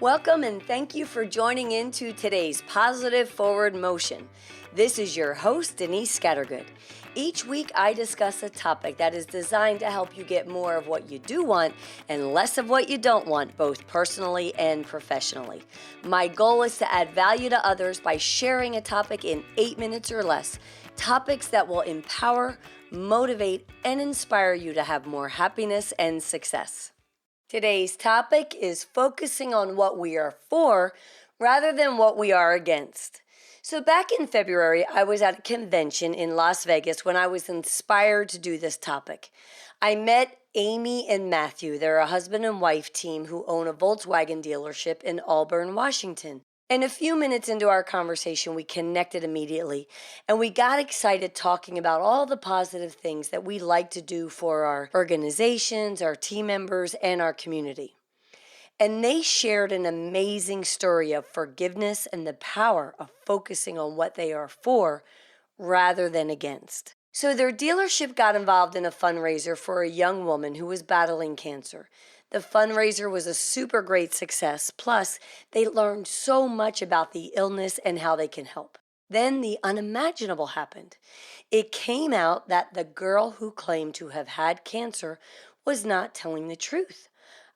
Welcome and thank you for joining into today's Positive Forward Motion. This is your host, Denise Scattergood. Each week I discuss a topic that is designed to help you get more of what you do want and less of what you don't want, both personally and professionally. My goal is to add value to others by sharing a topic in 8 minutes or less. Topics that will empower, motivate, and inspire you to have more happiness and success. Today's topic is focusing on what we are for rather than what we are against. So back in February, I was at a convention in Las Vegas when I was inspired to do this topic. I met Amy and Matthew. They're a husband and wife team who own a Volkswagen dealership in Auburn, Washington. And a few minutes into our conversation, we connected immediately, and we got excited talking about all the positive things that we like to do for our organizations, our team members, and our community. And they shared an amazing story of forgiveness and the power of focusing on what they are for rather than against. So their dealership got involved in a fundraiser for a young woman who was battling cancer. The fundraiser was a super great success, plus they learned so much about the illness and how they can help. Then the unimaginable happened. It came out that the girl who claimed to have had cancer was not telling the truth.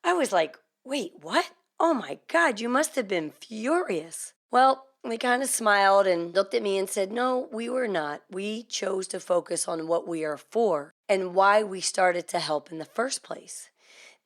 I was like, wait, what? Oh my God, you must have been furious. Well, they kind of smiled and looked at me and said, no, we were not. We chose to focus on what we are for and why we started to help in the first place.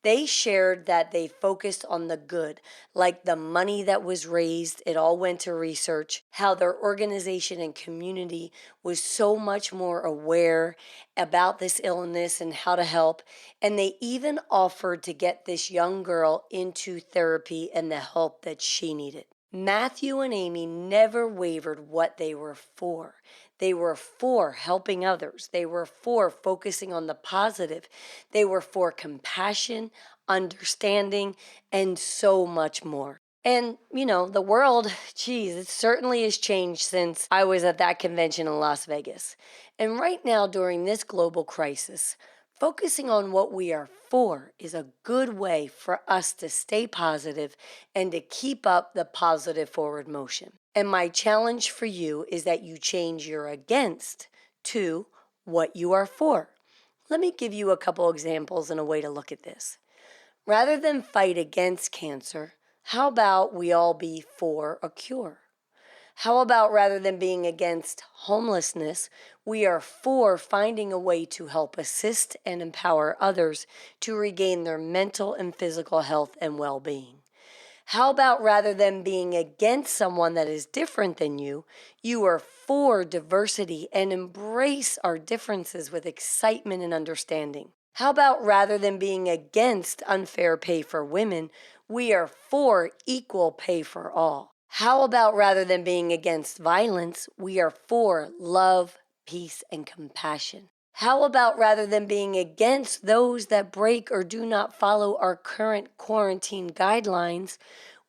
They shared that they focused on the good, like the money that was raised, it all went to research, how their organization and community was so much more aware about this illness and how to help. And they even offered to get this young girl into therapy and the help that she needed. Matthew and Amy never wavered what they were for. They were for helping others. They were for focusing on the positive. They were for compassion, understanding, and so much more. And, the world, it certainly has changed since I was at that convention in Las Vegas. And right now, during this global crisis, focusing on what we are for is a good way for us to stay positive and to keep up the positive forward motion. And my challenge for you is that you change your against to what you are for. Let me give you a couple examples and a way to look at this. Rather than fight against cancer, how about we all be for a cure? How about rather than being against homelessness, we are for finding a way to help assist and empower others to regain their mental and physical health and well-being? How about rather than being against someone that is different than you, you are for diversity and embrace our differences with excitement and understanding? How about rather than being against unfair pay for women, we are for equal pay for all? How about rather than being against violence, we are for love, peace, and compassion? How about rather than being against those that break or do not follow our current quarantine guidelines,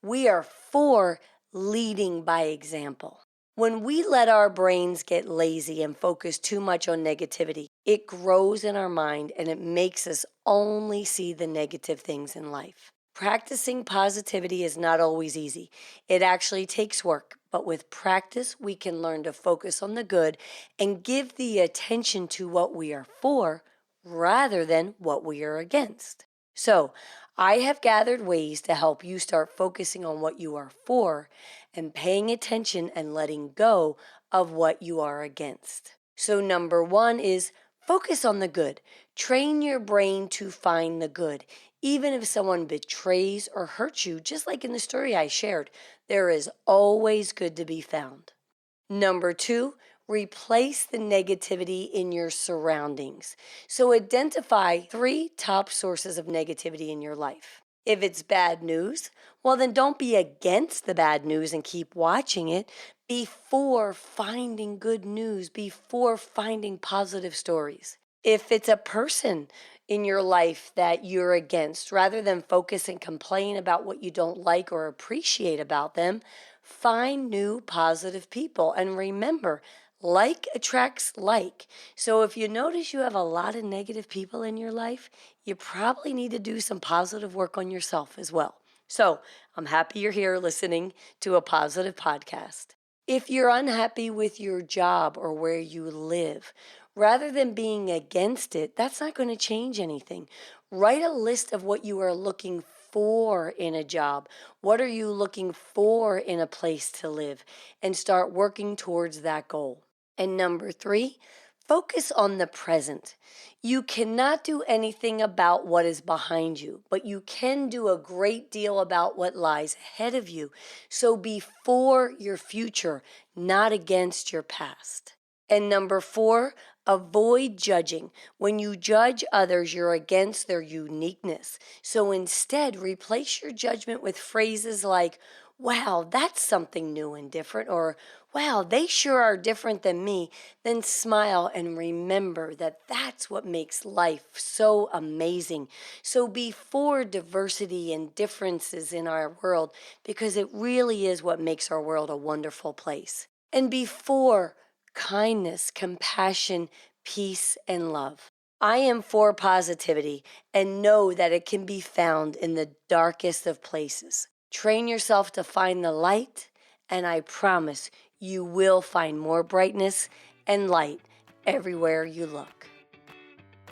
we are for leading by example? When we let our brains get lazy and focus too much on negativity, it grows in our mind and it makes us only see the negative things in life. Practicing positivity is not always easy. It actually takes work, but with practice, we can learn to focus on the good and give the attention to what we are for rather than what we are against. So, I have gathered ways to help you start focusing on what you are for and paying attention and letting go of what you are against. So, number one is focus on the good. Train your brain to find the good. Even if someone betrays or hurts you, just like in the story I shared, there is always good to be found. Number two, replace the negativity in your surroundings. So identify 3 top sources of negativity in your life. If it's bad news, well then don't be against the bad news and keep watching it. Before finding good news, before finding positive stories. If it's a person in your life that you're against, rather than focus and complain about what you don't like or appreciate about them, find new positive people. And remember, like attracts like. So if you notice you have a lot of negative people in your life, you probably need to do some positive work on yourself as well. So I'm happy you're here listening to a positive podcast. If you're unhappy with your job or where you live, rather than being against it, that's not going to change anything. Write a list of what you are looking for in a job. What are you looking for in a place to live? And start working towards that goal. And number 3, focus on the present. You cannot do anything about what is behind you, but you can do a great deal about what lies ahead of you. So be for your future, not against your past. And number 4, avoid judging. When you judge others, you're against their uniqueness. So instead, replace your judgment with phrases like, wow, that's something new and different, or wow, they sure are different than me. Then smile and remember that that's what makes life so amazing. So be for diversity and differences in our world, because it really is what makes our world a wonderful place. And be for kindness, compassion, peace, and love. I am for positivity and know that it can be found in the darkest of places. Train yourself to find the light, and I promise you will find more brightness and light everywhere you look.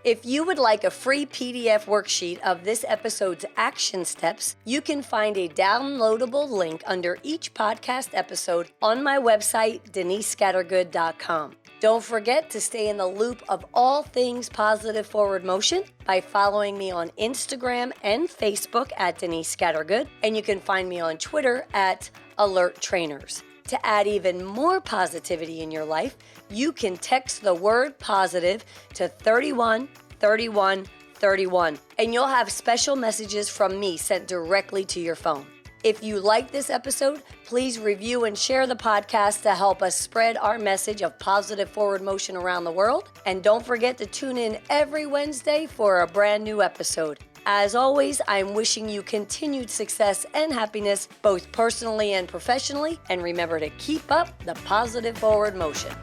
If you would like a free PDF worksheet of this episode's action steps, you can find a downloadable link under each podcast episode on my website, denisescattergood.com. Don't forget to stay in the loop of all things positive forward motion by following me on Instagram and Facebook at Denise Scattergood, and you can find me on Twitter at Alert Trainers. To add even more positivity in your life, you can text the word positive to 313131, and you'll have special messages from me sent directly to your phone. If you like this episode, please review and share the podcast to help us spread our message of positive forward motion around the world. And don't forget to tune in every Wednesday for a brand new episode. As always, I'm wishing you continued success and happiness, both personally and professionally. And remember to keep up the positive forward motion.